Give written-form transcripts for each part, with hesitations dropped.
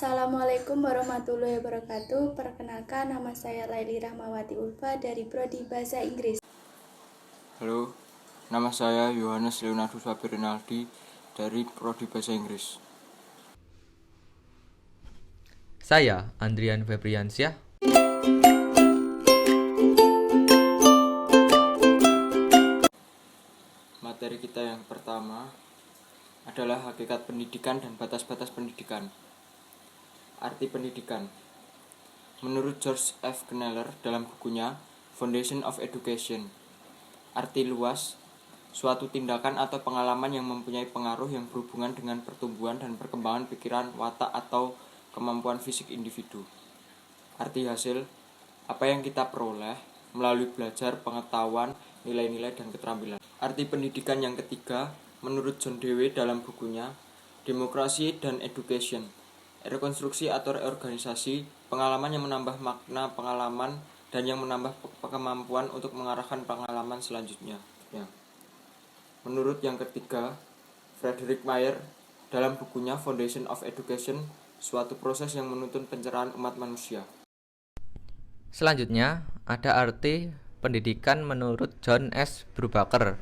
Assalamualaikum warahmatullahi wabarakatuh. Perkenalkan, nama saya Laili Rahmawati Ulfa dari Prodi Bahasa Inggris. Halo, nama saya Yohanes Leonardus Faber Rinaldi dari Prodi Bahasa Inggris. Saya Andrian Febriansyah. Materi kita yang pertama adalah hakikat pendidikan dan batas-batas pendidikan. Arti pendidikan. Menurut George F. Kneller dalam bukunya Foundation of Education, arti luas, suatu tindakan atau pengalaman yang mempunyai pengaruh yang berhubungan dengan pertumbuhan dan perkembangan pikiran, watak, atau kemampuan fisik individu. Arti hasil, apa yang kita peroleh melalui belajar, pengetahuan, nilai-nilai, dan keterampilan. Arti pendidikan yang ketiga, menurut John Dewey dalam bukunya Demokrasi dan Education, rekonstruksi atau reorganisasi, pengalaman yang menambah makna pengalaman dan yang menambah kemampuan untuk mengarahkan pengalaman selanjutnya. Menurut yang ketiga, Frederick Mayer dalam bukunya Foundation of Education, suatu proses yang menuntun pencerahan umat manusia. Selanjutnya, ada arti pendidikan menurut John S. Brubaker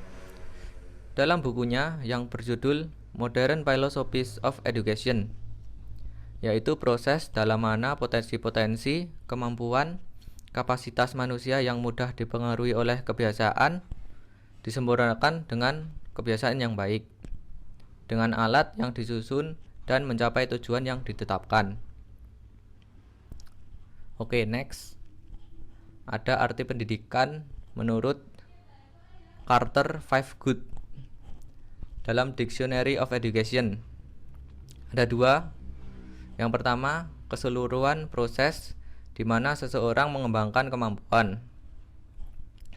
dalam bukunya yang berjudul Modern Philosophies of Education, yaitu proses dalam mana potensi-potensi, kemampuan, kapasitas manusia yang mudah dipengaruhi oleh kebiasaan disempurnakan dengan kebiasaan yang baik, dengan alat yang disusun dan mencapai tujuan yang ditetapkan. Oke, next. Ada arti pendidikan menurut Carter Fivegood dalam Dictionary of Education. Ada dua. Yang pertama, keseluruhan proses di mana seseorang mengembangkan kemampuan,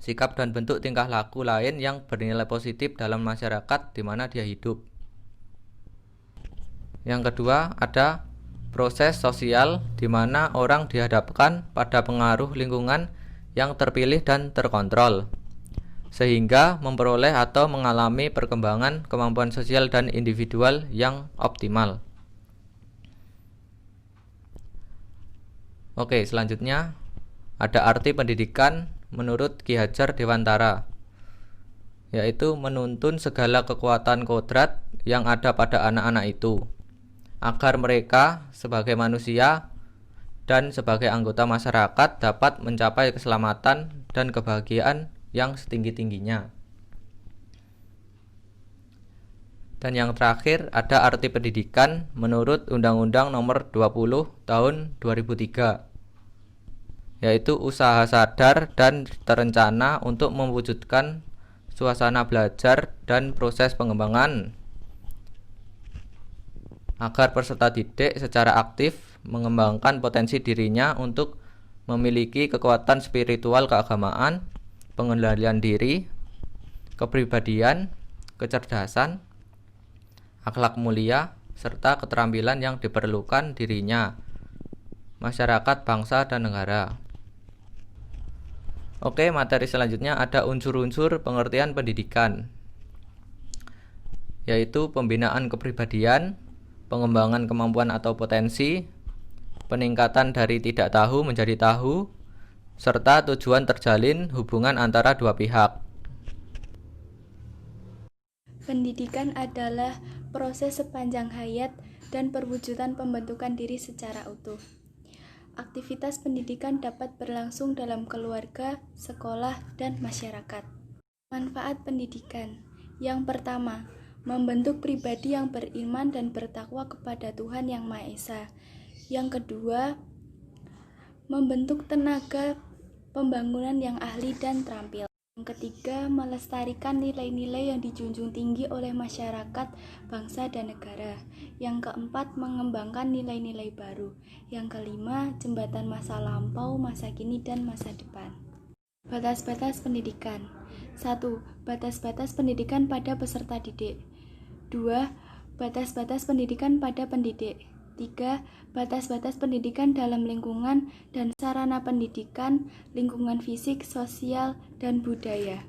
sikap dan bentuk tingkah laku lain yang bernilai positif dalam masyarakat di mana dia hidup. Yang kedua, ada proses sosial di mana orang dihadapkan pada pengaruh lingkungan yang terpilih dan terkontrol, sehingga memperoleh atau mengalami perkembangan kemampuan sosial dan individual yang optimal. Oke, selanjutnya ada arti pendidikan menurut Ki Hajar Dewantara, yaitu menuntun segala kekuatan kodrat yang ada pada anak-anak itu, agar mereka sebagai manusia dan sebagai anggota masyarakat dapat mencapai keselamatan dan kebahagiaan yang setinggi-tingginya. Dan yang terakhir ada arti pendidikan menurut Undang-Undang Nomor 20 Tahun 2003, yaitu usaha sadar dan terencana untuk mewujudkan suasana belajar dan proses pengembangan agar peserta didik secara aktif mengembangkan potensi dirinya untuk memiliki kekuatan spiritual keagamaan, pengendalian diri, kepribadian, kecerdasan, akhlak mulia, serta keterampilan yang diperlukan dirinya, masyarakat, bangsa, dan negara. Oke, materi selanjutnya ada unsur-unsur pengertian pendidikan, yaitu pembinaan kepribadian, pengembangan kemampuan atau potensi, peningkatan dari tidak tahu menjadi tahu, serta tujuan terjalin hubungan antara dua pihak. Pendidikan adalah proses sepanjang hayat dan perwujudan pembentukan diri secara utuh. Aktivitas pendidikan dapat berlangsung dalam keluarga, sekolah, dan masyarakat. Manfaat pendidikan. Yang pertama, membentuk pribadi yang beriman dan bertakwa kepada Tuhan Yang Maha Esa. Yang kedua, membentuk tenaga pembangunan yang ahli dan terampil. Yang ketiga, melestarikan nilai-nilai yang dijunjung tinggi oleh masyarakat, bangsa, dan negara. Yang keempat, mengembangkan nilai-nilai baru. Yang kelima, jembatan masa lampau, masa kini, dan masa depan. Batas-batas pendidikan. 1. Batas-batas pendidikan pada peserta didik. 2. Batas-batas pendidikan pada pendidik. 3. Batas-batas pendidikan dalam lingkungan dan sarana pendidikan, lingkungan fisik, sosial, dan budaya.